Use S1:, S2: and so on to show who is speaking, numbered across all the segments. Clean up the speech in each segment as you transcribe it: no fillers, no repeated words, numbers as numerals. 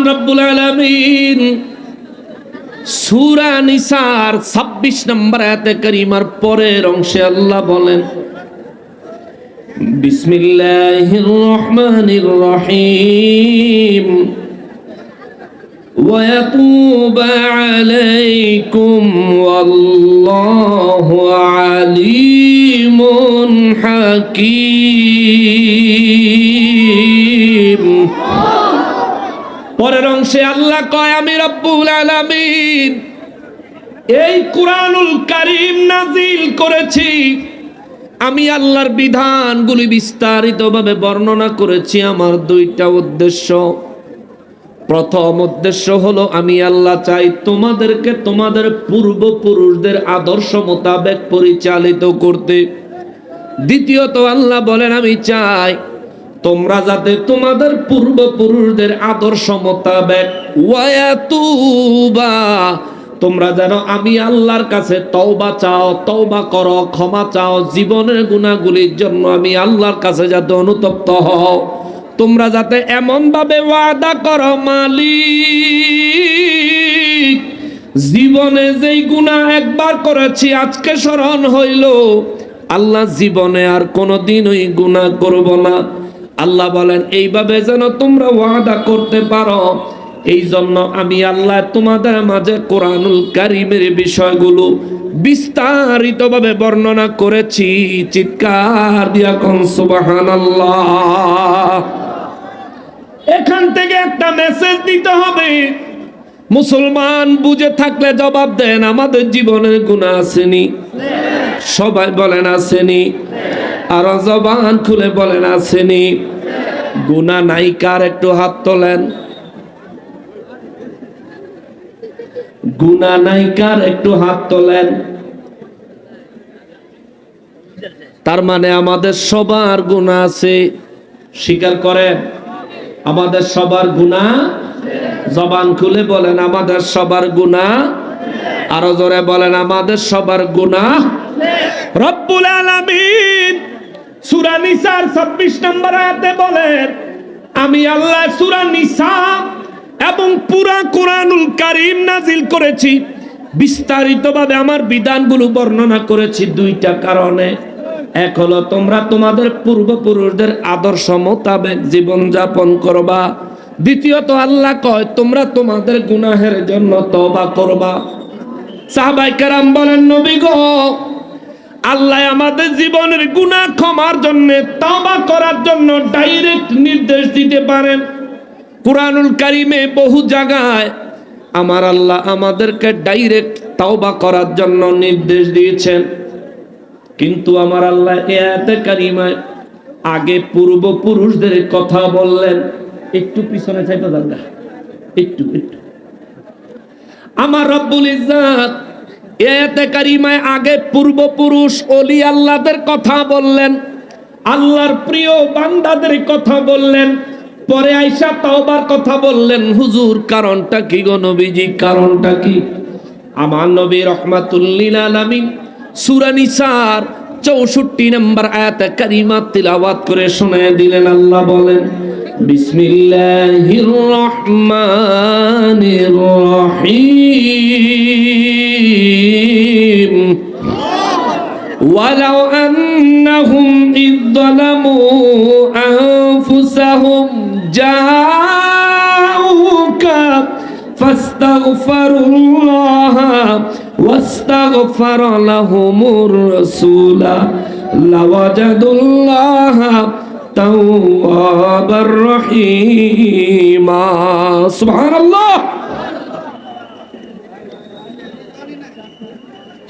S1: রব্বুল আলামিন সূরা নিসার 26 নম্বর আয়াতে কারিমার পরের অংশে আল্লাহ বলেন, বিসমিল্লাহির রহমানির রহিম ويتوب عليكم والله عليم حكيم। পরের অংশে আল্লাহ কয়, আমি রব্বুল আলামিন এই কুরআনুল কারীম নাজিল করেছি, আমি আল্লাহর বিধানগুলি বিস্তারিতভাবে বর্ণনা করেছি। আমার দুইটা উদ্দেশ্য। প্রথম উদ্দেশ্য হলো আমি আল্লাহ চাই তোমাদেরকে তোমাদের পূর্বপুরুষদের আদর্শ মোতাবেক পরিচালিত করতে। দ্বিতীয়ত আল্লাহ বলেন, আমি চাই তোমরা যাতে তোমাদের পূর্বপুরুষদের আদর্শ মোতাবেক ওয়ায়াতুবা, তোমরা যেন আমি আল্লাহর কাছে তওবা চাও, তওবা করো, ক্ষমা চাও, জীবনের গুনাহগুলির জন্য আমি আল্লাহর কাছে যাতে অনুতপ্ত হও। তোমরা যাতে এমন ভাবে ওয়াদা করো, মালিক জীবনে যেই গুনাহ একবার করেছি আজকে স্মরণ হইল, আল্লাহ জীবনে আর কোনোদিন ওই গুনাহ করব না। আল্লাহ বলেন এইভাবে যেন তোমরা ওয়াদা করতে পারো, এই জন্য আমি আল্লাহ তোমাদের মাঝে কোরআনুল কারীমের বিষয়গুলো বিস্তারিতভাবে বর্ণনা করেছি। চিৎকার দিয়া কোন সুবহানাল্লাহ। এখান থেকে একটা মেসেজ দিতে হবে। মুসলমান বুঝে থাকলে জবাব দেন, আমাদের জীবনের গুনাহ আসেনি? সবাই বলেন আসেনি? আর জবান খুলে বলেন আসেনি? গুনাহ নাই কার একটু হাত তোলেন। গুনাহ নাই কার একটু হাত তোলেন। তার মানে আমাদের সবার গুনাহ আছে, স্বীকার করেন? আমাদের সবার গুনাহ, জবান খুলে বলেন আমাদের সবার গুনাহ, আরো জোরে বলেন আমাদের সবার গুনাহ। রব্বুল আলামিন সূরা নিসার 26 নম্বর আয়াতে বলেন, আমি আল্লাহ সূরা নিসা এবং পুরা কোরআনুল কারীম নাজিল করেছি, বিস্তারিতভাবে আমার বিধানগুলো বর্ণনা করেছি দুইটা কারণে। এক হলো তোমরা তোমাদের পূর্বপুরুষদের আদর্শ মোতাবেক জীবন যাপন করবা। দ্বিতীয়ত আল্লাহ কয় তোমরা তোমাদের গুনাহের জন্য তওবা করবা। সাহাবায়ে কেরাম বলেন, নবী গো, আল্লাহ আমাদের জীবনের গুনাহ ক্ষমার জন্য, তওবা করার জন্য ডাইরেক্ট নির্দেশ দিতে পারেন। কুরআনুল কারীমে বহু জায়গায় আমার আল্লাহ আমাদেরকে ডাইরেক্ট তওবা করার জন্য নির্দেশ দিয়েছেন, কিন্তু আমার আল্লাহ আয়াতে কারিমায় আগে পূর্বপুরুষদের কথা বললেন। একটু পিছনে চাইতে যান না, একটু একটু। আমার রব্বুল ইজ্জত আয়াতে কারিমায় আগে পূর্বপুরুষ ওলি আল্লাহদের কথা বললেন, আল্লাহর প্রিয় বান্দাদের কথা বললেন, পরে আয়েশা তওবার কথা বললেন। হুজুর কারণটা কি গো নবীজি, কারণটা কি? আমার নবী রাহমাতুল লিল আলামিন সূরা নিসার 64 নম্বর আয়াতে কারিমা তিলাওয়াত করে শোনায় দিলেন। আল্লাহ বলেন, বিসমিল্লাহির রহমানির রহিম ওয়ালাউ আন্নাহুম ইযযালামু আনফুসাহুম জাউকা ফাস্তাগফিরুল্লাহ ওয়াস্তাগফার লাহুমুর রাসূল লাওয়াজাদুল্লাহ তাওয়াবার রহিমা। সুবহানাল্লাহ।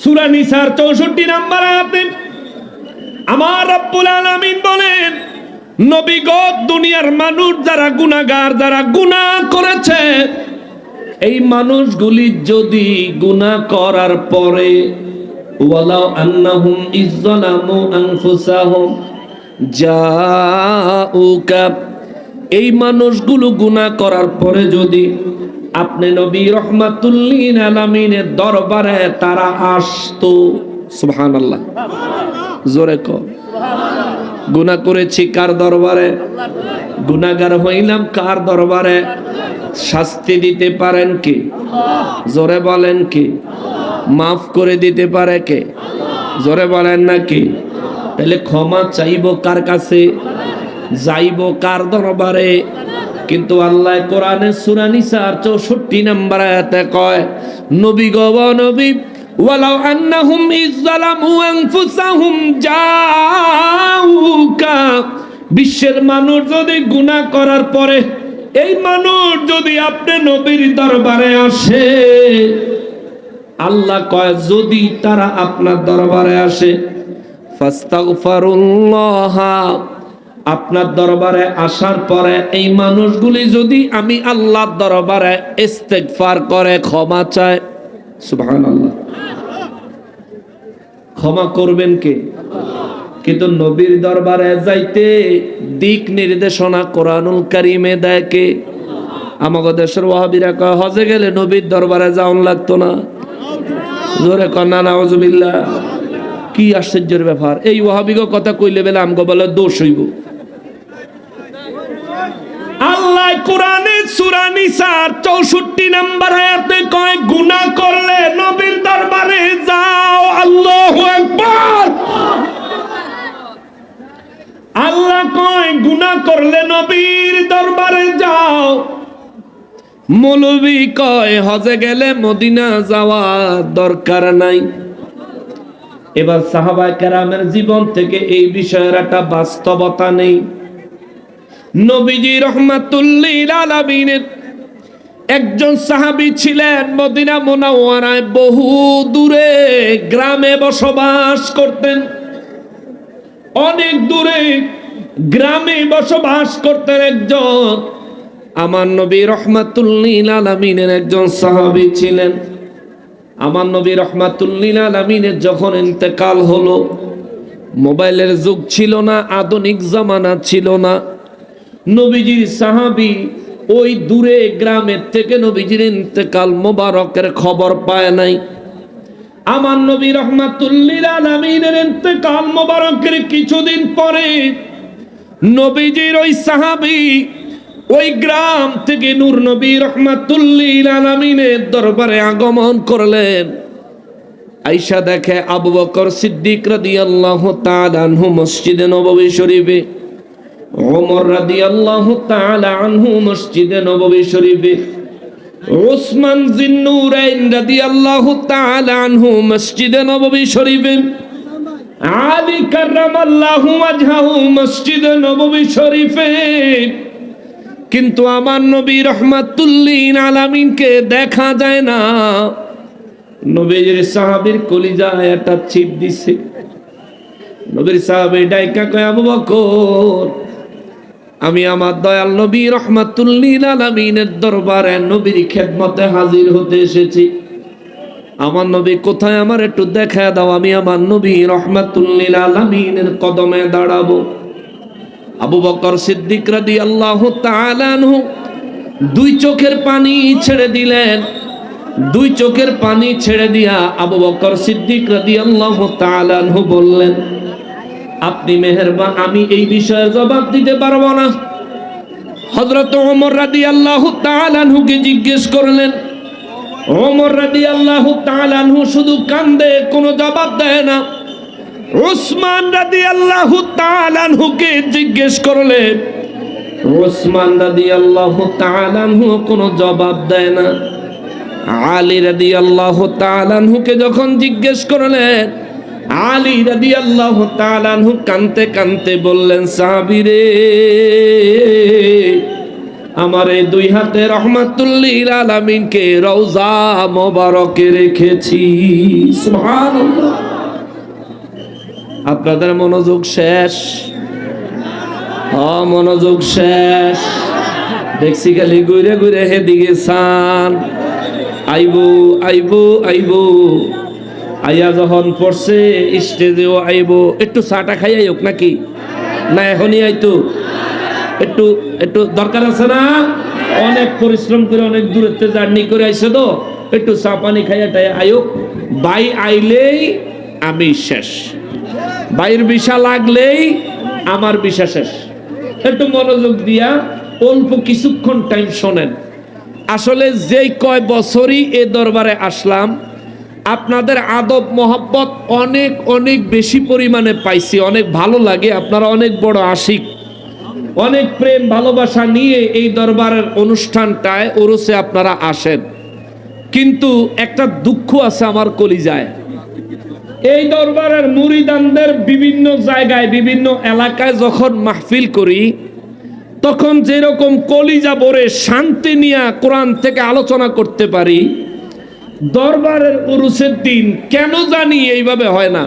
S1: সূরা নিসার 64 নম্বর আয়াতে আমার রব্বুল আলামিন বলেন, নবী গো, দুনিয়ার মানুষ যারা গুনাহগার, যারা গুনাহ করেছে, এই মানুষগুলি যদি গুনাহ করার পরে ওয়ালাউ আন্নাহুম ইযযালামু আনফুসাহুম জাউকা, এই মানুষগুলো গুনাহ করার পরে যদি আপনি নবী রাহমাতুল লিল আলামিনের দরবারে তারা আসতো, সুবহানাল্লাহ, জোরে কও, গুনাহ করেছি কার দরবারে? গুনাহগার হইলাম কার দরবারে? শাস্তি দিতে পারেন কে? জোরে বলেন কে? মাফ করে দিতে পারে কে? জোরে বলেন না কে? তাহলে ক্ষমা চাইবো কার কাছে? যাইবো কার দরবারে? কিন্তু আল্লাহ কোরআনে সূরা নিসার 64 নম্বর আয়াতে কয়, নবী গো নবী, ওয়ালাউ আন্নাহুম ইযলামু আনফুসাহুম জাউকা, বিশ্বের মানুষ যদি গুনাহ করার পরে এই মানুষ যদি আপনি নবীর দরবারে আসে, আল্লাহ কয় যদি তারা আপনার দরবারে আসে, ফাস্তাগফিরুল্লাহ, আপনার দরবারে আসার পরে এই মানুষগুলি যদি আমি আল্লাহর দরবারে ইস্তেগফার করে ক্ষমা চায়, সুবহানাল্লাহ, ক্ষমা করবেন কে? কিন্তু নবীর দরবারে যাইতে দিক নির্দেশনা কোরআনুল কারীমে দেয় কে? আমাদের দেশের ওয়াহাবিরা কয় হজে গেলে নবীর দরবারে যাওন লাগতো না। জোরে কন্না নাউজুবিল্লাহ। কি আশ্চর্যের ব্যাপার! এই ওয়াহাবিগো কথা কইলে বেলা আমগো বলে দোষ হইব। আল্লাহ কোরআনে সূরা নিসার 64 নম্বর আয়াতে কয়, গুনাহ করলে নবীর দরবারে যাও। আল্লাহু আকবার। আল্লাহ কয় গুনাহ করলে নবীর দরবারে যাও। মৌলভী কয় হজে গেলে মদিনা যাওয়া দরকার নাই। এবার সাহাবায়ে কেরামের জীবন থেকে এই বিষয়ের একটা বাস্তবতা নেই। নবীজি রাহমাতুল্লিল আলামিনের একজন সাহাবী ছিলেন, মদিনা মুনাওয়ারায় বহু দূরে গ্রামে বসবাস করতেন। অনেক দূরে গ্রামে বসবাস করতেন একজন আমার নবী রাহমাতুল্লিল আলামিনের একজন সাহাবী ছিলেন। আমার নবী রাহমাতুল্লিল আলামিনের যখন ইন্তেকাল হলো, মোবাইলের যুগ ছিল না, আধুনিক জামানা ছিল না। নবীজির সাহাবী ওই দূরে গ্রামের থেকে নবীজির ইন্তেকাল মোবারকের খবর পায় নাই। আমার নবী রাহমাতুল্লিল আলামিনের ইন্তেকাল মোবারকের কিছুদিন পরে নবীজির ওই সাহাবী ওই গ্রাম থেকে নূর নবী রাহমাতুল্লিল আলামিনের দরবারে আগমন করলেন। আয়েশা দেখে আবু বকর সিদ্দিক রাদিয়াল্লাহু তাআলা আনহু মসজিদে নববী শরীফে, ওমর রাদিয়াল্লাহু তাআলা আনহু মসজিদে নববী শরীফে, উসমান যিন্নুরাইন রাদিয়াল্লাহু তাআলা আনহু মসজিদে নববী শরীফে, আলী কাররামাল্লাহু ওয়াজহাহু মসজিদে নববী শরীফে। কিন্তু আমার নবী রাহমাতুল্লিল আলামিনকে দেখা যায় না। নবীর সাহাবীর কলিজায় একটা চিপ দিছে। নবীর সাহাবী ডাইকা কয়, আবু বকর, আমি আমার দয়াল নবী রাহমাতুল্লিল আলামিনের দরবারে নবীর খেদমতে হাজির হতে এসেছি। আমার নবী কোথায়, আমার একটু দেখা দাও, আমি আমার নবী রাহমাতুল্লিল আলামিনের কদমে দাঁড়াবো। আবু বকর সিদ্দিক রাদিয়াল্লাহু তাআলা আনহু দুই চোখের পানি ছেড়ে দিলেন। দুই চোখের পানি ছেড়ে দিয়া আবু বকর সিদ্দিক রাদিয়াল্লাহু তাআলা আনহু বললেন, আপনি মেহেরবান, আমি এই বিষয়ে জবাব দিতে পারবো না। হযরত ওমর রাদিয়াল্লাহু তাআলা আনহুকে জিজ্ঞেস করলেন। ওমর রাদিয়াল্লাহু তাআলা আনহু শুধু কান্দে, কোনো জবাব দেয় না। উসমান রাদিয়াল্লাহু তাআলা আনহুকে জিজ্ঞেস করলেন। উসমান রাদিয়াল্লাহু তাআলা আনহু কোনো জবাব দেয় না। আলী রাদিয়াল্লাহু তাআলা আনহুকে যখন জিজ্ঞেস করলেন, আলী রাদিয়াল্লাহু তাআলা আনহু কাঁদতে কাঁদতে বললেন, সাহাবী রে, আমার এই দুই হাতে রাহমাতুল্লিল আলামিনকে রওজা মোবারকে রেখেছি। সুবহানাল্লাহ। আপনাদের মনোযোগ শেষ? মনোযোগ শেষ। দেখছি খালি ঘুরে ঘুরে হেদিকে সান আইবো আইবো আইবো। আইয়া যখন পড়ছে স্টেজেও আইবো। একটু চাটা খাই আইক নাকি? না এখনই আইতো? একটু একটু দরকার আছে না? অনেক পরিশ্রম করে অনেক দূরত্বে জার্নি করে আইছে তো, একটু চা পানি খাইয়াটাই আইক। বাই আইলেই আমি শেষ, বাইর বিশা লাগলেই আমার বিষয় শেষ। একটু মনোযোগ দিয়া অল্প কিছুক্ষণ টাইম শোনেন। আসলে যেই কয় বছরই এ দরবারে আসলাম, আপনাদের আদব মহব্বত অনেক অনেক বেশি পরিমাণে পাইছি, অনেক ভালো লাগে। আপনারা অনেক বড় আশিক, অনেক প্রেম ভালোবাসা নিয়ে এই দরবারের অনুষ্ঠানটায় ওরসে আপনারা আসেন। কিন্তু একটা দুঃখ আছে আমার কলিজায়। এই দরবারের মুরিদানদের বিভিন্ন জায়গায় বিভিন্ন এলাকায় যখন মাহফিল করি, তখন যেরকম কলিজা ভরে শান্তি নিয়ে কোরআন থেকে আলোচনা করতে পারি, দরবারের উরুসের দিন কেন জানি এইভাবে হয় না।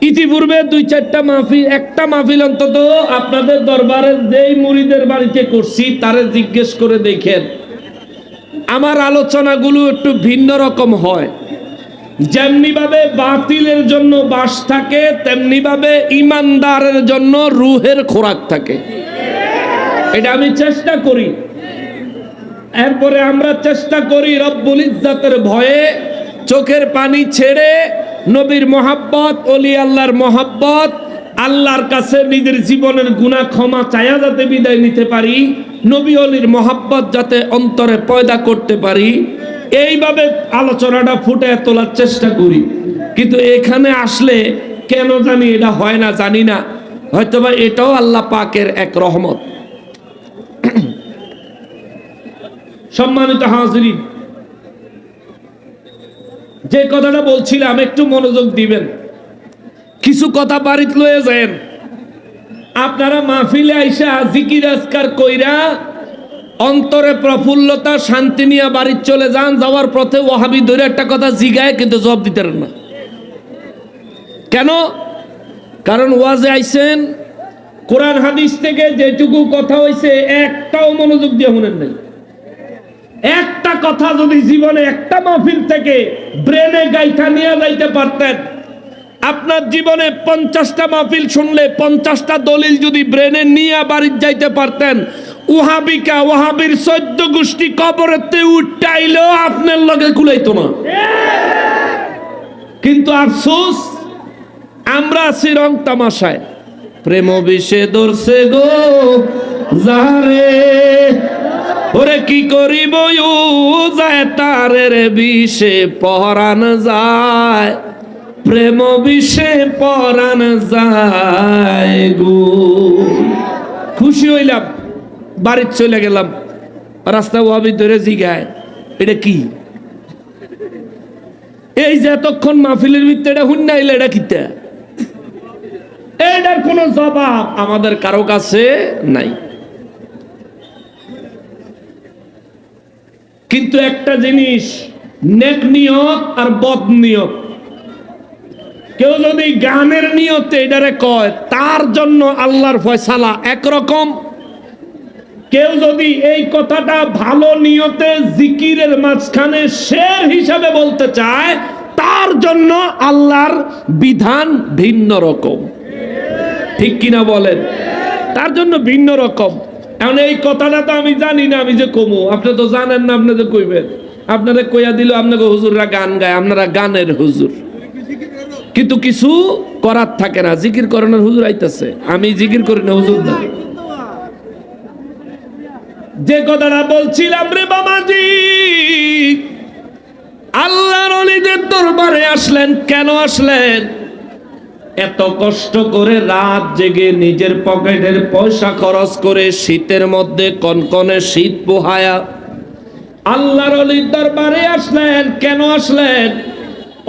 S1: ইতিপূর্বে 2-4টা মাহফিল, একটা মাহফিল অন্তত আপনাদের দরবারের যেই মুরিদের বাড়িতে করছি তারে জিজ্ঞেস করে দেখেন, আমার আলোচনাগুলো একটু ভিন্ন রকম হয়। যেমনি ভাবে বাতিলের জন্য বাস থাকে, তেমনি ভাবে ইমানদারের জন্য রুহের খোরাক থাকে। এটা আমি চেষ্টা করি। এরপরে আমরা চেষ্টা করি রব্বুল ইজ্জাতের ভয়ে চোখের পানি ছেড়ে নবীর মহাব্বত, ওলি আল্লাহর মহাব্বত, আল্লাহর কাছে নিজের জীবনের গুনাহ ক্ষমা চায়া যাতে বিদায় নিতে পারি, নবী অলির মহাব্বত যাতে অন্তরে পয়দা করতে পারি, এইভাবে আলোচনাটা ফুটে তোলার চেষ্টা করি। কিন্তু এখানে আসলে কেন জানি এটা হয় না, জানি না। হয়তোবা এটাও আল্লাহ পাকের এক রহমত। সম্মানিত হাজিরিন, যে কথাটা বলছিলাম একটু মনোযোগ দিবেন। কিছু কথা বাড়িতে লয়ে যান। আপনারা মাহফিলে আইসা জিকির আজকার কইরা অন্তরে প্রফুল্লতা শান্তি নিয়ে বাড়ি চলে যান। যাওয়ার পথে ওয়াহাবি ধরে একটা কথা জিগায়, কিন্তু জবাব দিতে পারেন না। কেন? কারণ ওয়াজে আইছেন, কোরআন হাদিস থেকে যেটুকু কথা হইছে একটাও মনোযোগ দিয়ে শুনেন নাই। একটা কথা যদি জীবনে একটা মাহফিল থেকে ব্রেনে গাইথা নিয়ে যাইতে পারতেন, আপনার জীবনে 50টা মাহফিল শুনলে 50টা দলিল যদি ব্রেনে নিয়ে বাড়ি যাইতে পারতেন, ওয়াহাবিকা ওয়াহাবির 14 গোষ্ঠী কবরেতে উঠাইলেও আপনার লগে কুলাইতো না। কিন্তু আফসোস, আমরা আছি রং তামাশায়। প্রেম বিষে ধরছে গো যারে, ওরে কি করিব যায় তারের বিষে পরাণ যায়, প্রেম বিষে পরাণ যায় গো। খুশি হইলাম, বাড়িতে চলে গেলাম, রাস্তা ওয়াবি ধরে জিগায় এটা কি? এই যে এতক্ষণ মাহফিলের ভিতরে হুন্না আইলে এটা কিতা? এটার কোনো জবাব আমাদের কারো কাছে নাই। কিন্তু একটা জিনিস, নেক নিয়ত আর বদ নিয়ত। কেউ যদি গানের নিয়তে এটারে কয়, তার জন্য আল্লাহর ফয়সালা একরকম। কেউ যদি এই কথাটা ভালো নিয়তে জিকিরের মাঝখানে শের হিসাবে বলতে চায়, তার জন্য আল্লাহর বিধান ভিন্ন রকম। ঠিক কিনা বলেন? তার জন্য ভিন্ন রকম। এখন এই কথাটা তো আমি জানি না, আমি যে কমু, আপনি তো জানেন না, আপনি যে কইবেন। আপনারা কইয়া দিল আপনাকে হুজুররা গান গায়, আপনারা গানের হুজুর। কিন্তু কিছু করার থাকে না, জিকির করানোর হুজুর আইতাছে, আমি জিকির করি না, হুজুর না। যে কথাটা বলছিলাম রে বাবাজি, আল্লাহর ওলিদের দরবারে আসলেন, কেন আসলেন? এত কষ্ট করে রাত জেগে নিজের পকেটের পয়সা খরচ করে শীতের মধ্যে কনকনে শীত পোহায়া আল্লাহর ওলির দরবারে আসলেন। কেন আসলেন?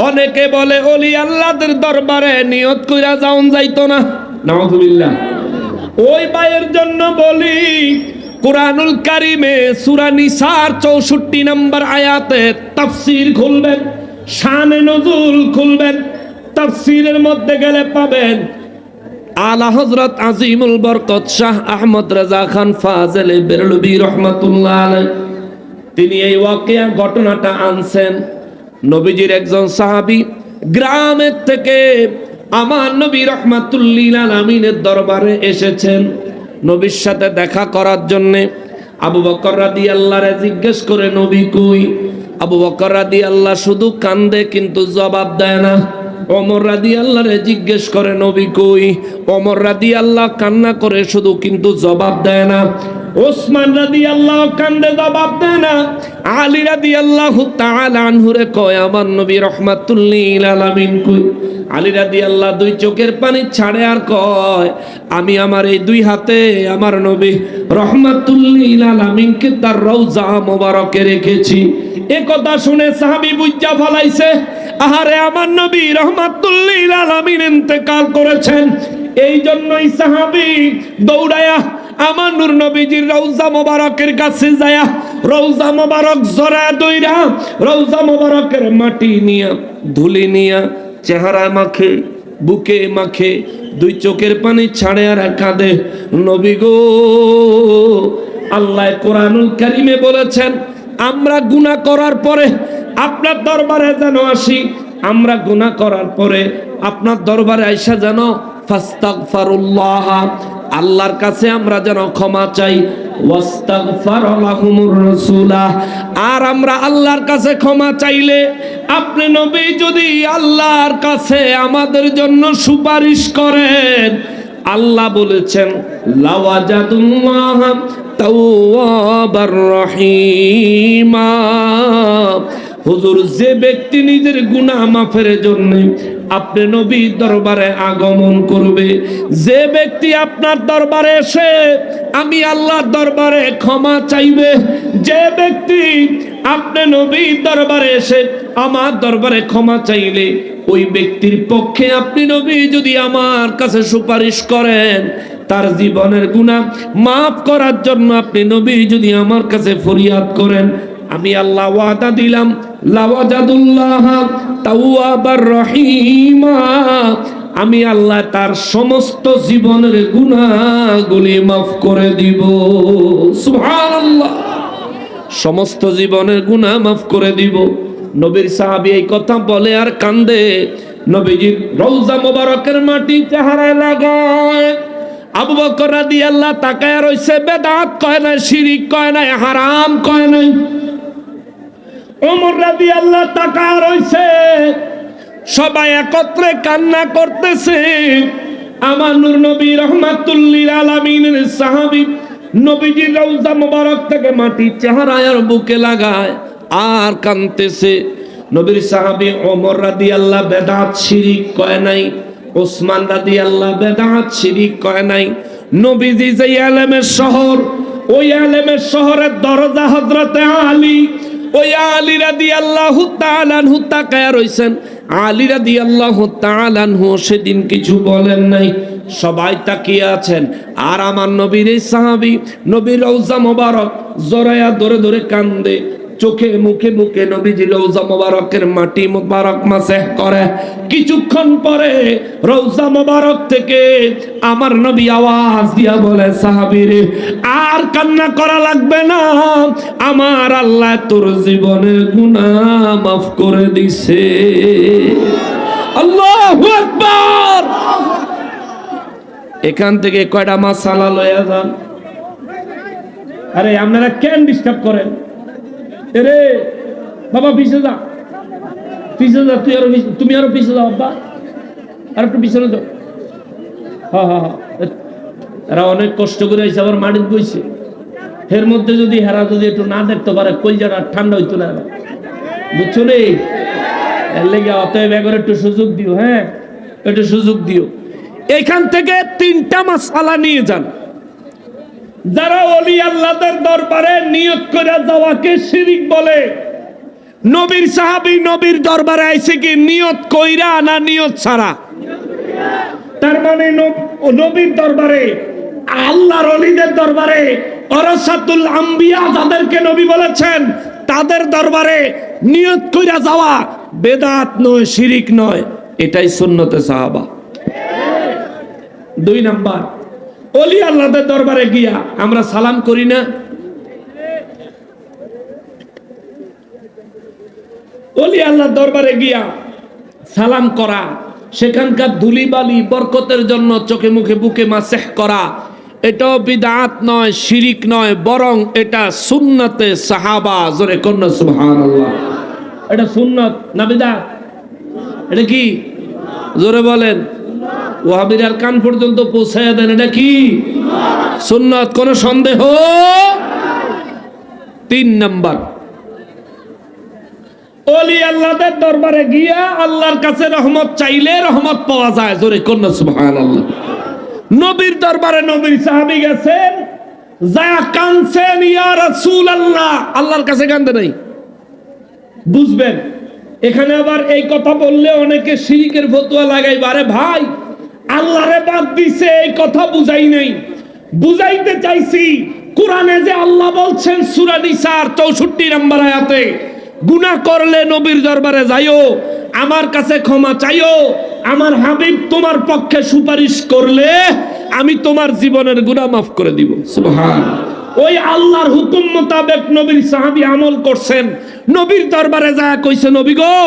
S1: অনেকে বলে ওলি আল্লাহদের দরবারে নিয়ত কইরা যাওন যাইতো না, নাউযুবিল্লাহ। ওই ভাইয়ের জন্য বলি, কুরআনুল কারীমে সূরা নিসার 64 নম্বর আয়াতে তাফসীর খুলবেন, শানে নুজুল খুলবেন, তাফসীরের মধ্যে গেলে পাবেন আলা হযরত আজিমুল বরকত শাহ আহমদ রাজা খান ফাজেল বেরলভী রাহমাতুল্লাহ আলাইহি, তিনি এই ওয়াকিয়া ঘটনাটা আনছেন। নবীজির একজন সাহাবী গ্রামের থেকে আমার নবী রাহমাতুল্লিল আলামিনের দরবারে এসেছেন নবীর সাথে দেখা করার জন্যে। আবু বকর রাদিয়াল্লাহু জিজ্ঞেস করে, নবী কই? আবু বকর রাদিয়াল্লাহু শুধু কান্দে, কিন্তু জবাব দেয় না। ওমর রাদিয়াল্লাহু রে জিজ্ঞেস করে নবী কই? ওমর রাদিয়াল্লাহু কান্না করে শুধু, কিন্তু জবাব দেয় না। ওসমান রাদিয়াল্লাহু কান্দে, জবাব দেয় না। আলী রাদিয়াল্লাহু তাআলা আনহু রে কয় আমার নবী রাহমাতুল লিল আলামিন কই? আলী রাদিয়াল্লাহু দুই চোখের পানি ছাড়ে আর কয় আমি আমার এই দুই হাতে আমার নবী রাহমাতুল লিল আলামিনকে তার রওজা মোবারকে রেখেছি। এ কথা শুনে সাহাবী বুঝা ফলাইছে, আহারে আমার নবী রাহমাতুল লিল আলামিন ইন্তেকাল করেছেন। এই জন্যই সাহাবী দৌড়ায়া আমার নূর নবীজির রওজা মোবারকের কাছে যায়া রওজা মোবারক জড়ায়া দইরা রওজা মোবারকের মাটি নিয়া ধুলি নিয়া চেহারা মাখে, বুকে মাখে, দুই চোখের পানি ছাড়ে আর কাঁদে, নবী গো আল্লাহ কোরআনুল কারীমে বলেছেন আমরা গুনাহ করার পরে আপনার দরবারে যেন আসি, আমরা গুনাহ করার পরে আপনার দরবারে আইসা যেন ফাস্তাগফিরুল্লাহ, আল্লাহর কাছে আমরা যেন ক্ষমা চাই, ওয়াস্তাগফার লাহুমুর রাসূলা, আর আমরা আল্লাহর কাছে ক্ষমা চাইলে আপনি নবী যদি আল্লাহর কাছে আমাদের জন্য সুপারিশ করেন, আল্লাহ বলেছেন লাওয়াজাদুল্লাহ তাওয়াবার রহিমা। হুজুর, যে ব্যক্তি নিজের গুনাহ মাফের জন্য আপনি নবীর দরবারে আগমন করবে, যে ব্যক্তি আপনার দরবারে এসে আমি আল্লাহর দরবারে ক্ষমা চাইবে, যে ব্যক্তি আপনি নবীর দরবারে এসে আমার দরবারে ক্ষমা চাইলে ওই ব্যক্তির পক্ষে আপনি নবী যদি আমার কাছে সুপারিশ করেন, তার জীবনের গুনাহ মাফ করার জন্য আপনি নবী যদি আমার কাছে ফরিয়াদ করেন, আমি আল্লাহ ওয়াদা দিলাম লাওয়াজাদুল্লাহ তাওয়াবার রহিমা, আমি আল্লাহ তার সমস্ত জীবনের গুনাহগুলি মাফ করে দিব। সুবহানাল্লাহ, সমস্ত জীবনের গুনাহ মাফ করে দিব। নবীর সাহাবী এই কথা বলে আর কান্দে, নবীজির রওজা মোবারকের মাটি চেহারায় লাগায়। আবু বকর রাদিয়াল্লাহু তাকায়া রইছে, বেদাত কয় না, শিরিক কয় না, হারাম কয় নাই। ওমর রাদিয়াল্লাহু তাকায়া রইছে, সবাই একত্রে কান্না করতেছে। আমার নূর নবী রাহমাতুল লিল আলামিনের সাহাবী নবীজির রওজা মোবারক থেকে মাটি চেহারায় আর বুকে লাগায় আর কাঁদতেছে। নবীর সাহাবী ওমর রাদিয়াল্লাহু বেদাত শিরিক কয় নাই, ওসমান রাদিয়াল্লাহু বেদাত শিরিক কয় নাই। নবীজি যে আলেমের শহর, ওই আলেমের শহরের দরজা হযরতে আলী, ওই আলী রাদিয়াল্লাহু তাআলা আনহু তাকায়া রইছেন। আলী রাদিয়াল্লাহু তাআলা আনহু সেদিন কিছু বলেন নাই, সবাই তাকিয়ে আছেন। আর আমার নবীর এই সাহাবী নবীর রওজা মোবারক জড়ায়া ধরে ধরে কান্দে, চোখে মুখে মুখে নবীজি রওজা মোবারকের মাটি মোবারক মাসেহ করে। কিছুক্ষণ পরে রওজা মোবারক থেকে আমার নবী আওয়াজ দিয়া বলে, সাহাবীরে আর কান্না করা লাগবে না, আমার আল্লাহ তোর জীবনের গুনাহ মাফ করে দিছে। আল্লাহু আকবার। এখান থেকে কয়টা মাসালা লয়া যান। আরে আপনারা কেন ডিস্টার্ব করেন? রে বাবা পিছে যা, পিছে যা, তুমি আরো পিছে যাও, বাবা আর একটু পিছনে যাও। হ্যাঁ হ্যাঁ হ্যাঁ, এরা অনেক কষ্ট করে এসে আবার মাটিতে বইছে, এর মধ্যে যদি হেরা যদি একটু না দেখতে পারে কলজাটা ঠান্ডা হইতো না, বুঝছো রে? এর লেগে অতএব একবার একটু সুযোগ দিও, হ্যাঁ একটু সুযোগ দিও। এখান থেকে তিনটা মাসআলা নিয়ে যান। যারা ওলি আল্লাহদের দরবারে নিয়ত করে যাওয়াকে শিরিক বলে, নবীর সাহাবী নবীর দরবারে আইছে কি নিয়ত কইরা না নিয়ত ছাড়া? তার মানে নবীর দরবারে, আল্লাহর ওলিদের দরবারে, ওরাসাতুল আম্বিয়া যাদেরকে নবী বলেছেন, তাদের দরবারে নিয়ত কইরা যাওয়া বেদাত নয়, শিরিক নয়, এটাই সুন্নতে সাহাবা। দুই নাম্বার, ওলি আল্লাহদের দরবারে গিয়া আমরা সালাম করি না? ওলি আল্লাহর দরবারে গিয়া সালাম করা, সেখানকার ধুলিবালি বরকতের জন্য চোখে মুখে বুকে মাসেহ করা, এটাও বিদআত নয়, শিরিক নয়, বরং এটা সুন্নতে সাহাবা। জোরে কোন সুবহানাল্লাহ। এটা সুন্নত না বিদআত? এটা কি জোরে বলেন। ওয়াহাবিরার কান পর্যন্ত পৌঁছায় দেন, এটা কি সুন্নাত, কোনো সন্দেহ। 3 নাম্বার, ওলি আল্লাহদের দরবারে গিয়া আল্লাহর কাছে রহমত চাইলে রহমত পাওয়া যায়। জোরে কন্যা সুবহানাল্লাহ। নবীর দরবারে নবীর সাহাবী গেছেন, যায়া কানছেন, ইয়া রাসূলুল্লাহ, আল্লাহর কাছে কান্দে নাই। বুঝবেন, এখানে আবার এই কথা বললে অনেকে শিরকের ফতোয়া লাগাইবে। আরে ভাই, আল্লাহরে বাদ দিছে এই কথা বুঝাই নাই, বুঝাইতে চাইছি কোরআনে যে আল্লাহ বলছেন সূরা নিসার 64 নম্বর আয়াতে, গুনাহ করলে নবীর দরবারে যাইও, আমার কাছে ক্ষমা চাইও, আমার হাবিব তোমার পক্ষে সুপারিশ করলে আমি তোমার জীবনের গুনাহ মাফ করে দিব। সুবহানাল্লাহ। ওই আল্লাহর হুকুম মোতাবেক নবীর সাহাবী আমল করছেন। নবীর দরবারে যায় কইছে, নবী গো,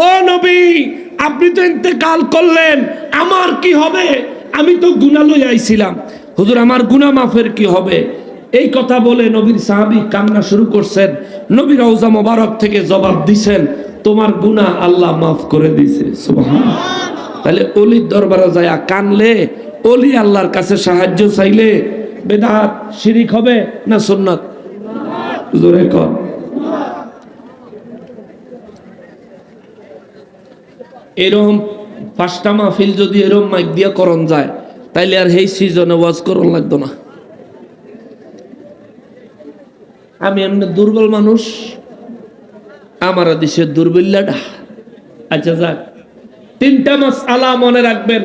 S1: ও নবী, আপনি তো ইন্তেকাল করলেন, আমার কি হবে? আমি তো গুনাহ লই আইছিলাম, হুজুর আমার গুনাহ মাফের কি হবে? এই কথা বলে নবীর সাহাবী কান্না শুরু করছেন। নবী রওজা মোবারক থেকে জবাব দিছেন, তোমার গুনাহ আল্লাহ মাফ করে দিয়েছে। সুবহানাল্লাহ। তাহলে ওলির দরবারে যায় কানলে, ওলি আল্লাহর কাছে সাহায্য চাইলে বেদাত শিরিক হবে না সুন্নাত? জোরে কর। এরকম 5টা মাহফিল যদি এরকম মাইক দিয়া করন যায়, তাইলে আর এই সিজনে ওয়াজ করন লাগতো না। আমি এমনি দুর্বল মানুষ, আমার দেশের দুর্বল্যটা। আচ্ছা যাক, 3টা মাসআলা মনে রাখবেন।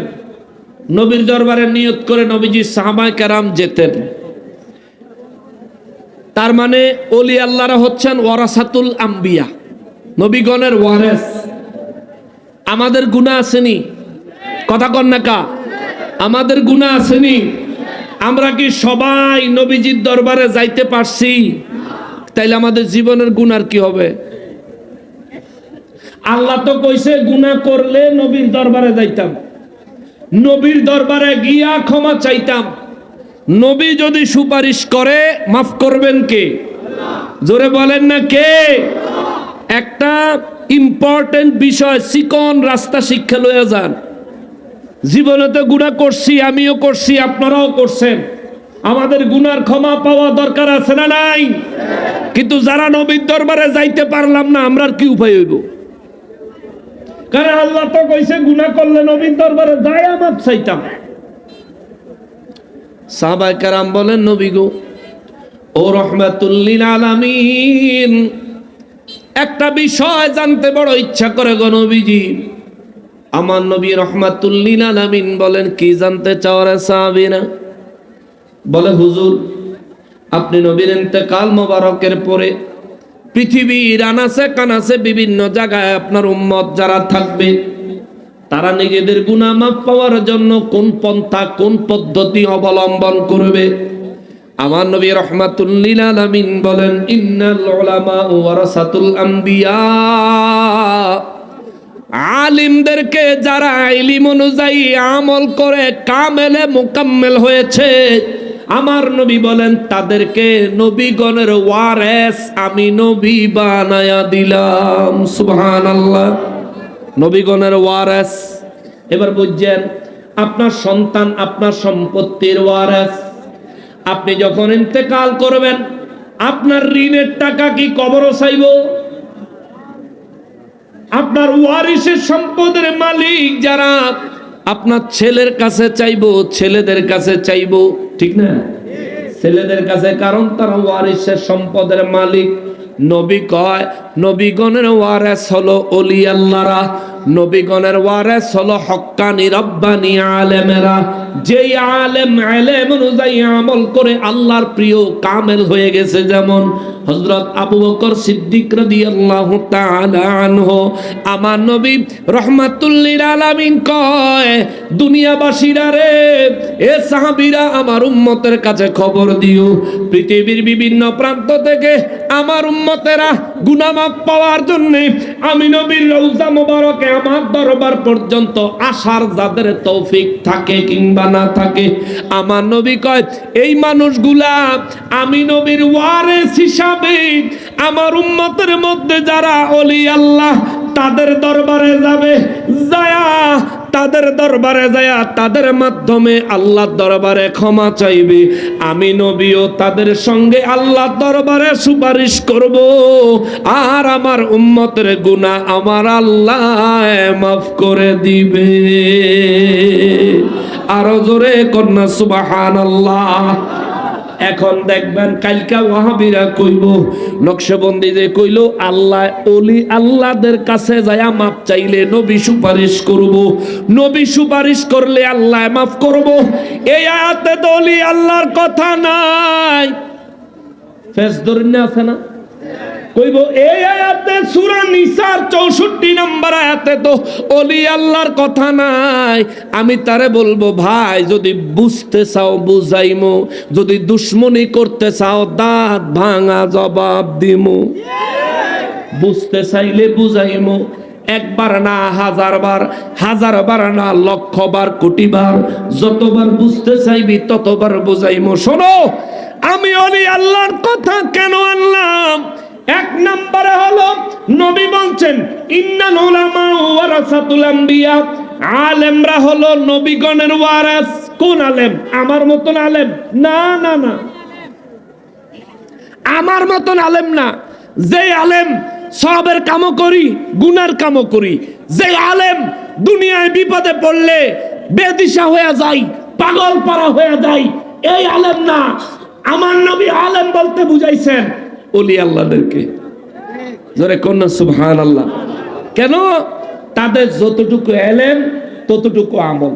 S1: নবীর দরবারে নিয়ত করে নবীজি সাহাবায়ে কেরাম যেতেন। তার মানে ওলি আল্লাহরা হচ্ছেন ওয়ারাসাতুল আম্বিয়া, নবীগণের ওয়ারেস। আমাদের গুনাহ আসেনি? কথা কন না কা? আমাদের গুনাহ আসেনি? আমরা কি সবাই নবীজির দরবারে যাইতে পারছি? তাইলে আমাদের জীবনের গুনার কি হবে? আল্লাহ তো কইছে গুনাহ করলে নবীর দরবারে যাইতাম, নবীর দরবারে গিয়া ক্ষমা চাইতাম। নবী যদি সুপারিশ করে মাফ করবেন কে? জোরে বলেন না কে? একটা ইম্পর্টেন্ট বিষয়, চিকন রাস্তা শিক্ষা লইয়া যান। জীবনে তো গুনাহ করছি, আমিও করছি, আপনারাও করছেন। আমাদের গুনার ক্ষমা পাওয়া দরকার আছে না নাই? কিন্তু যারা নবীর দরবারে যাইতে পারলাম না, আমরার কি উপায় হইব? কারণ আল্লাহ তো কইছে গুনাহ করলে নবীর দরবারে যায় মাফ চাইতাম। সাহাবায়ে কেরাম বলেন, নবী গো, ও রাহমাতুল লিল আলামিন, একটা বিষয় জানতে বড় ইচ্ছা করে গো নবীজি। আমার নবী রাহমাতুল লিল আলামিন বলেন, কি জানতে চাও রে সাহাবীরা? বলে, হুজুর, আপনি নবীর ইন্তেকাল মোবারকের পরে পৃথিবীর আনাচে কানাচে বিভিন্ন জায়গায় আপনার উম্মত যারা থাকবে, তারা নিজেদের গুনাহ মাফ পাওয়ার জন্য কোন পন্থা, কোন পদ্ধতি অবলম্বন করবে? আমার নবী রাহমাতুল লিল আলামিন বলেন, ইন্নাল উলামা ওয়ারাসাতুল আম্বিয়া, আলিমদেরকে যারা ইলম অনুযায়ী আমল করে কামেলে মুকাম্মেল হয়েছে, আমার নবী বলেন তাদেরকে নবীগণের ওয়ারেস আমি নবী বানায়া দিলাম। সুবহানাল্লাহ। নবীগণের ওয়ারেস। এবার বুঝছেন, আপনার সন্তান আপনার সম্পত্তির ওয়ারেস। আপনি যখন ইন্তেকাল করবেন, আপনার ঋণের টাকা কি কবরও চাইব? আপনার ওয়ারিসের সম্পদের মালিক যারা, আপনার ছেলের কাছে চাইবো, ছেলেদের কাছে চাইবো, ঠিক না? ছেলেদের কাছে, কারণ তারা ওয়ারিসের সম্পদের মালিক। নবী কয়, নবীগণের ওয়ারেস হলো ওলি আল্লাহরা, নবীগণের ওয়ারেস হলো হক্কানি রব্বানি আলেমেরা। যেই আলেম ইলম অনুযায়ী আমল করে আল্লাহর প্রিয় কামেল হয়ে গেছে, যেমন হযরত আবু বকর সিদ্দিক রাদিয়াল্লাহু তাআলা আনহু। আমার নবী রাহমাতুল লিল আলামিন কয়, দুনিয়াবাসীরা রে, এ সাহাবীরা, আমার উম্মতের কাছে খবর দিও, পৃথিবীর বিভিন্ন প্রান্ত থেকে আমার উম্মতেরা গুনাহ মাফ পাওয়ার জন্য আমি নবীর রওজা মোবারকে আমার দরবার পর্যন্ত আসার যাদের তৌফিক থাকে কিংবা না থাকে, আমার নবী কয়, এই মানুষগুলা আমি নবীর ওয়ারিস হিসাবে আমার উম্মতের মধ্যে যারা ওলি আল্লাহ তাদের দরবারে যাবে, যায়া তাদের দরবারে যায়া তাদের মাধ্যমে আল্লাহর দরবারে ক্ষমা চাইবে, আমি নবীও তাদের সঙ্গে আল্লাহর দরবারে সুপারিশ করব, আর আমার উম্মতের গুনাহ আমার আল্লাহ মাফ করে দিবে। আরো জোরে কন্যা সুবহানাল্লাহ। এখন দেখবেন কালকা ওয়াহাবিরা কইব, নকশবন্দি যে কইল আল্লাহ ওলি আল্লাহদের কাছে যায়া মাপ চাইলে নবী সুপারিশ করব, নবী সুপারিশ করলে আল্লাহ মাফ করব। এই আয়াতে তো ওলি আল্লাহর কথা নাই। ফেস ধরে আছে না? কইব এই আয়াতে সূরা নিসার 64 নম্বর আয়াতে তো ওলি আল্লাহর কথা নাই। আমি তারে বলবো, ভাই যদি বুঝতে চাও বুঝাইমু, যদি দুশ্মনী করতে চাও দাঁত ভাঙা জবাব দিমু। বুঝতে চাইলে বুঝাইমু, একবার না হাজারবার, হাজারবার না লক্ষবার, কোটিবার, যতবার বুঝতে চাইবি ততবার বুঝাইমু। শোনো, আমি ওলি আল্লাহর কথা কেন আনলাম? এক নম্বরে হলো নবী বলছেন ইন্নাল উলামা ওয়ারাসাতুল আম্বিয়া, আলেমরা হলো নবীগণের ওয়ারাস। কোন আলেম? আমার মতন আলেম না, না না, আমার মতন আলেম না। যে আলেম সবের কামও করি, গুনার কামও করি, যে আলেম দুনিয়ায় বিপদে পড়লে বেদিশা হয়ে যায়, পাগল পারা হয়ে যায়, এই আলেম না। আমার নবী আলেম বলতে বুঝাইছেন ওলি আল্লাহদেরকে। জোরে কন্যা সুবহানাল্লাহ। কেন? তাদের যতটুকু এলেম ততটুকু আমল,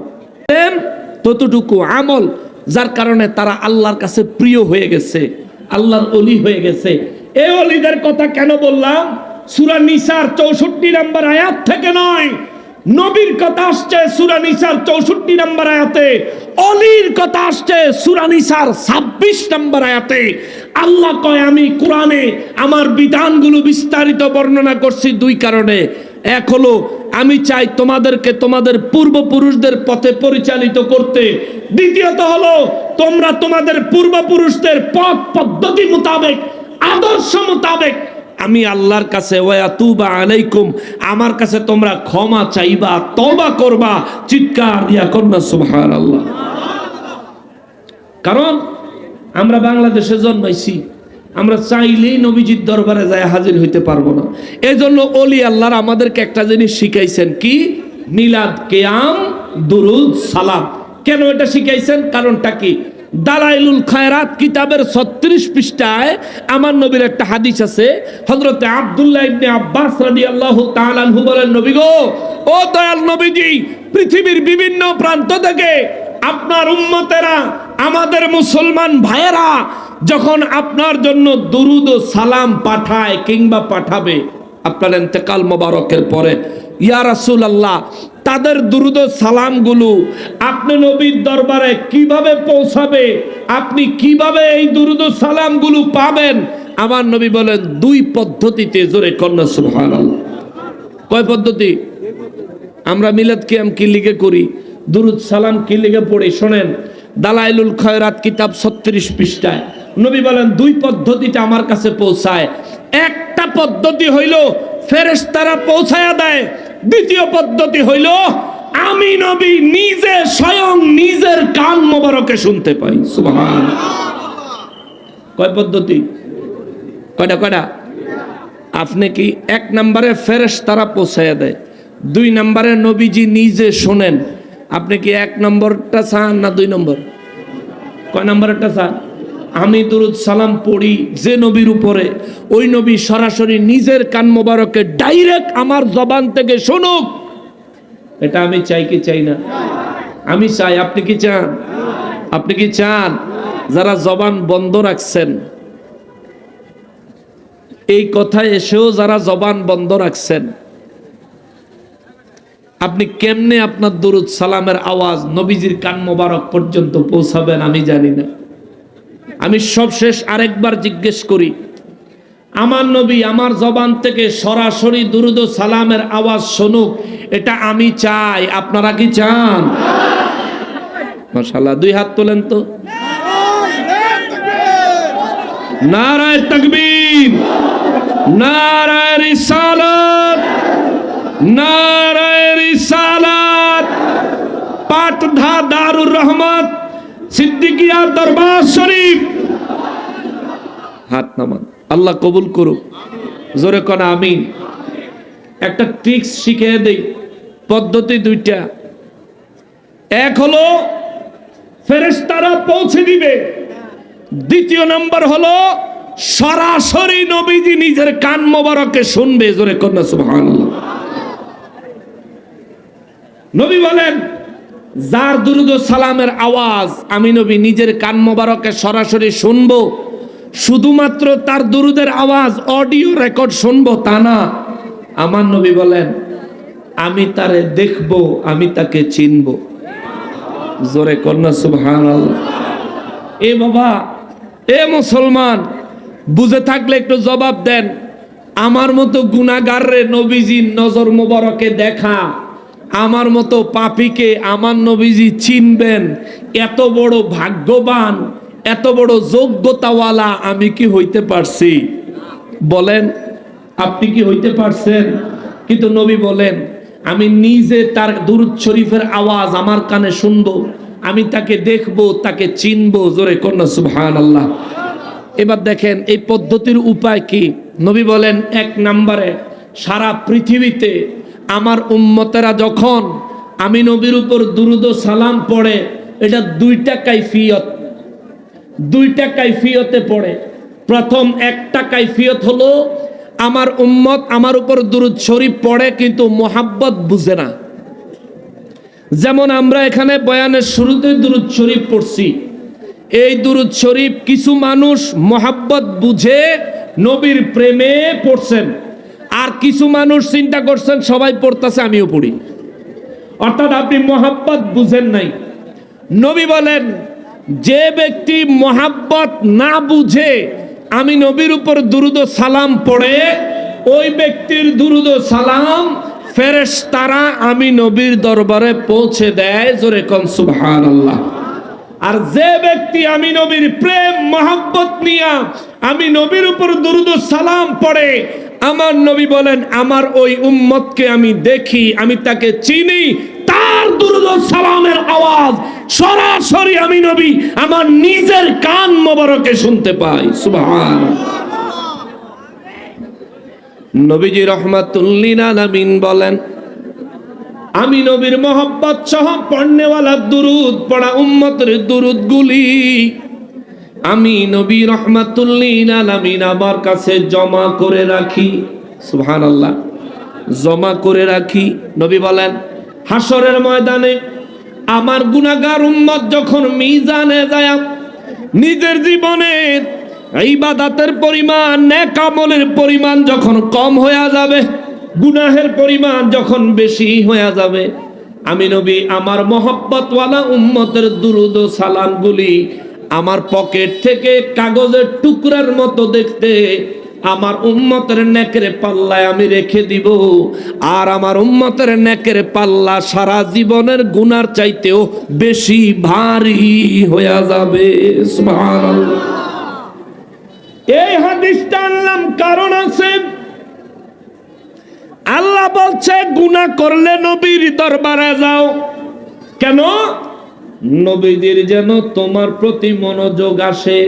S1: ততটুকু আমল, যার কারণে তারা আল্লাহর কাছে প্রিয় হয়ে গেছে, আল্লাহর ওলি হয়ে গেছে। এই ওলিদের কথা কেন বললাম? সূরা নিসার 64 নম্বর আয়াত থেকে নয়, নবীর কথা আসছে সূরা নিসার 64 নম্বর আয়াতে, অলির কথা আসছে সূরা নিসার 26 নম্বর আয়াতে। আল্লাহ কয়, আমি কোরআনে আমার বিধানগুলো বিস্তারিত বর্ণনা করছি দুই কারণে। এক হলো আমি চাই তোমাদেরকে তোমাদের পূর্বপুরুষদের পথে পরিচালিত করতে, দ্বিতীয়ত হলো তোমরা তোমাদের পূর্বপুরুষদের পথ পদ্ধতি মোতাবেক, আদর্শ মোতাবেক আমি আল্লাহর কাছে ওয়াতুবা আলাইকুম, আমার কাছে তোমরা ক্ষমা চাইবা, তওবা করবা। চিৎকার দিয়া কন্যা সুবহানাল্লাহ। কারণ আমরা বাংলাদেশে জন্মাইছি, আমরা চাইলেই নবীজির দরবারে যায় হাজির হইতে পারবো না। এজন্য ওলি আল্লাহর আমাদেরকে একটা জিনিস শিখাইছেন, কি? মিলাদ, কিয়াম, দুরুদ, সালাম। কেন এটা শিখাইছেন? কারণটা কি? দালাইলুল খায়রাত কিতাবের 36 পৃষ্ঠায় আমার নবীর একটা হাদিস আছে। হযরতে আব্দুল্লাহ ইবনে আব্বাস রাদিয়াল্লাহু তাআলা আনহু বলেন, নবী গো, ও দয়াল নবীজি, পৃথিবীর বিভিন্ন প্রান্ত থেকে আপনার উম্মতেরা, আমাদের মুসলমান ভাইয়েরা যখন আপনার জন্য দুরুদ ও সালাম পাঠায় কিংবা পাঠাবে আপনার ইন্তেকাল মোবারকের পরে, ইয়া রাসূলুল্লাহ, তাদের দুরুদ ও সালামগুলো আপনি নবীর দরবারে কিভাবে পৌঁছাবে? আপনি কিভাবে এই দুরুদ ও সালামগুলো পাবেন? আমার নবী বলেন, দুই পদ্ধতিতে। জোরে কন্যা সুবহানাল্লাহ। কয় পদ্ধতি? আমরা মিলাদ কিয়াম কি লিগে করি, দুরুদ সালাম কি লিগে পড়ি? শোনেন, দালাইলুল খায়রাত কিতাব 36 পৃষ্ঠায় নবী বলেন, দুই পদ্ধতিতে আমার কাছে পৌঁছায়। একটা পদ্ধতি হইল ফেরেশতারা পৌঁছায়া দেয়, দ্বিতীয় পদ্ধতি হইল আমি নবী নিজে স্বয়ং নিজের কান মোবারকে শুনতে পাই। সুবহানাল্লাহ। কয় পদ্ধতি? কয়টা কয়টা? আপনি কি এক নম্বরে ফেরেশতারা পৌঁছায়া দেয়, দুই নম্বরে নবীজি নিজে শোনেন। আপনি কি এক নম্বরটা চান না দুই নম্বর? কয় নম্বরটা চান? আমি দুরুদ সালাম পড়ি যে নবীর উপরে, ওই নবী সরাসরি নিজের কান মোবারকে ডাইরেক্ট আমার জবান থেকে শুনুক। এটা আমি চাই কি চাই না? আমি চাই। আপনি কি চান? আপনি কি চান? যারা জবান বন্ধ রাখছেন, এই কথায় এসেও যারা জবান বন্ধ রাখছেন, আপনি কেমনে আপনার দুরুদ সালামের আওয়াজ নবীজির কান মোবারক পর্যন্ত পৌঁছাবেন আমি জানি না। আমি সবশেষ আরেকবার জিজ্ঞেস করি, আমার নবী আমার জবান থেকে সরাসরি দুরুদ ও সালামের আওয়াজ শুনুক, এটা আমি চাই। আপনারা কি চান? মাশাআল্লাহ, দুই হাত তোলেন তো। নারায়ে তাকবীর, নারায়ে রিসালাত, নারায়ে রিসালাত। দারুর রহমত সিদ্দিকিয়া দরবার শরীফ। হাত নামান, আল্লাহ কবুল করুক, জোরে কোন আমিন। একটা ট্রিক্স শিখিয়ে দেই, পদ্ধতি দুইটা। এক হলো ফেরেশতারা পৌঁছে দিবে, দ্বিতীয় নাম্বার হলো সরাসরি নবীজি নিজের কান মোবারকে শুনবে, জোরে কোন সুবহানাল্লাহ। নবী বলেন, যার দুরুদ ও সালামের আওয়াজ আমি নবী নিজের কান মোবারকে সরাসরি শুনবো, শুধুমাত্র তার দুরুদের আওয়াজ অডিও রেকর্ড শুনবো তা না, আমার নবী বলেন আমি তারে দেখবো, আমি তাকে চিনবো, জোরে কন্যা সুবহানাল্লাহ। এ বাবা, এ মুসলমান, বুঝে থাকলে একটু জবাব দেন। আমার মতো গুনাহগার রে নবীজির নজর মোবারকে দেখা, আমার মতো পাপীকে আমার নবীজি চিনবেন, এত বড় ভাগ্যবান, এত বড় যোগ্যতাওয়ালা আমি কি হইতে পারছি? বলেন, আপনি কি হইতে পারছেন? কিন্তু নবী বলেন আমি নিজে তার দুরূদ শরীফের আওয়াজ আমার কানে শুনবো, আমি তাকে দেখবো, তাকে চিনবো, জোরে কন্যা সুবহানাল্লাহ। এবার দেখেন এই পদ্ধতির উপায় কি। নবী বলেন, এক নম্বরে সারা পৃথিবীতে আমার উম্মতেরা যখন আমি নবীর উপর দুরূদ ও সালাম পড়ে, এটা দুইটা কাইফিয়তে পড়ে। প্রথম একটা কাইফিয়ত হলো আমার উম্মত আমার উপর দুরূদ শরীফ পড়ে কিন্তু মোহাব্বত বুঝে না। যেমন আমরা এখানে বয়ানের শুরুতে দুরূদ শরীফ পড়ছি, এই দুরূদ শরীফ কিছু মানুষ মোহাব্বত বুঝে নবীর প্রেমে পড়ছেন, আর কিছু মানুষ চিন্তা করছেন সবাই পড়তেছে আমিও পড়ি, অর্থাৎ আপনি মোহাব্বত বুঝেন নাই। নবী বলেন যে ব্যক্তি মোহাব্বত না বুঝে আমি নবীর উপর দুরূদ ও সালাম পড়ে, ওই ব্যক্তির দুরূদ ও সালাম ফেরেশতারা আমি নবীর দরবারে পৌঁছে দেয়, জোরে কোন সুবহানাল্লাহ। আর যে ব্যক্তি আমি নবীর প্রেম মোহাব্বত নিয়া আমি নবীর উপর দুরূদ ও সালাম পড়ে, আমার নবী বলেন আমার ওই উম্মতকে আমি দেখি, আমি তাকে চিনি, তার দুরূদ ও সালামের আওয়াজ সরাসরি আমি নবী আমার নিজের কান মোবারকে শুনতে পাই, সুবহানাল্লাহ। নবীজি রাহমাতুল লিল আলামিন বলেন আমি নবীর মোহাব্বত সহ পড়নেওয়ালা দুরূদ পড়া উম্মতের দুরূদ গুলি আমি নবী রাহমাতুল লিল আলামিন আমার কাছে জমা করে রাখি, সুবহানাল্লাহ, জমা করে রাখি। নবী বলেন হাসরের ময়দানে আমার গুনাহগার উম্মত যখন মিজানে যায় নিজের জীবনের ইবাদতের পরিমাণ, নেক আমলের পরিমাণ যখন কম হয়ে যাবে, গুনাহের পরিমাণ যখন বেশি হয়ে যাবে, আমি নবী আমার মোহাব্বতওয়ালা উম্মতের দুরূদ ও সালামগুলি আমার পকেট থেকে কাগজের টুকরার মতো দেখতে আমার উম্মতের নেকের পাল্লায় আমি রেখে দিব, আর আমার উম্মতের নেকের পাল্লা সারা জীবনের গুনার চাইতেও বেশি ভারী হয়ে যাবে, সুবহানাল্লাহ। এই হাদিসটা আনলাম কারণ আছে, আল্লাহ বলছে গুনাহ করলে নবীর দরবারে যাও। কেন? নবীজির যেন তোমার প্রতি মনোযোগ আসে,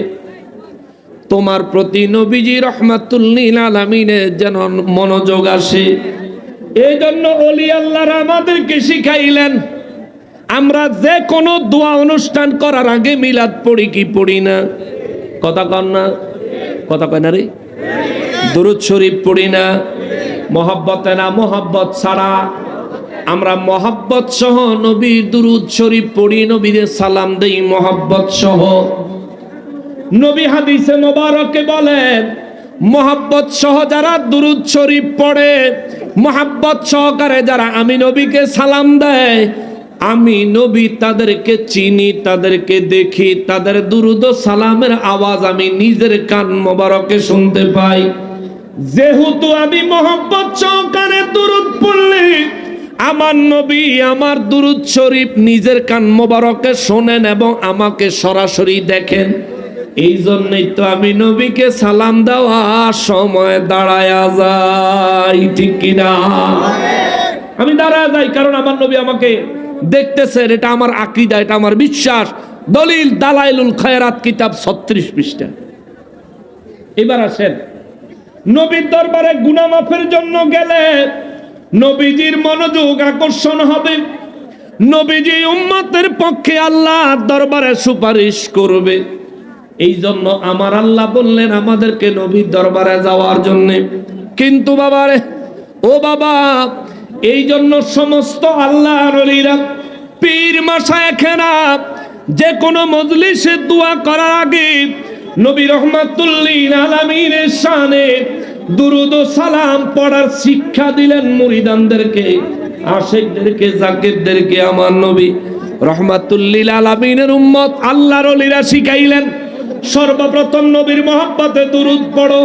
S1: তোমার প্রতি নবীজি রাহমাতুল লিল আলামিনের যেন মনোযোগ আসে। এই জন্য ওলি আল্লাহরা আমাদেরকে শিখাইলেন আমরা যে কোনো দোয়া অনুষ্ঠান করার আগে মিলাদ পড়ি কি পড়ি না? কথা কন না, কথা কয় না রে? দুরূদ শরীফ পড়ি না? মোহাব্বতে না, মোহাব্বত ছাড়া আমরা মোহাব্বত সহ নবীর দুরূদ শরীফ পড়ি, নবীরে সালাম দেই মোহাব্বত সহ। নবী হাদিসে মোবারকে বলেন মোহাব্বত সহ যারা দুরূদ শরীফ পড়ে, মোহাব্বত সহকারে যারা আমি নবীকে সালাম দেয়, আমি নবী তাদেরকে চিনি, তাদেরকে দেখি, তাদের দুরূদ ও সালামের আওয়াজ আমি নিজের কান মোবারকে শুনতে পাই। যেহেতু আমি মোহাব্বত সহকারে দুরূদ পড়লে আমার নবী আমার দুরূদ শরীফ নিজের কান মোবারকে শোনেন এবং আমাকে সরাসরি দেখেন, এই জন্যই তো আমি নবীকে সালাম দেওয়ার সময় দাঁড়ায়া যাই, ঠিক কিনা? আমি দাঁড়ায় যাই, কারণ আমার নবী আমাকে দেখতেছেন, এটা আমার আকীদা, এটা আমার বিশ্বাস। দলিল দালাইলুল খায়রাত কিতাব 36 পৃষ্ঠা। এবার আসেন, নবীর দরবারে গুনাহ মাফের জন্য গেলে নবীজির মনোযোগ আকর্ষণ হবে, নবীজি উম্মতের পক্ষে আল্লাহর দরবারে সুপারিশ করবে। এই জন্য আমার আল্লাহ বললেন আমাদেরকে নবীর দরবারে যাওয়ার জন্য। কিন্তু বাবারে, ও বাবা, এই জন্য সমস্ত আল্লাহর ওলিরা, পীর মাশায়েখেরা যে কোনো মজলিসে দোয়া করার আগে নবী রহমাতুল লিল আলামিনের শানে দুরূদ ও সালাম পড়ার শিক্ষা দিলেন মুরিদানদেরকে, আশিকদেরকে, জাকিরদেরকে। আমার নবী রহমাতুল লিল আলামিনের উম্মত আল্লাহর ওলিরা শিখাইলেন, সর্বপ্রথম নবীর মহব্বতে দুরূদ পড়ো।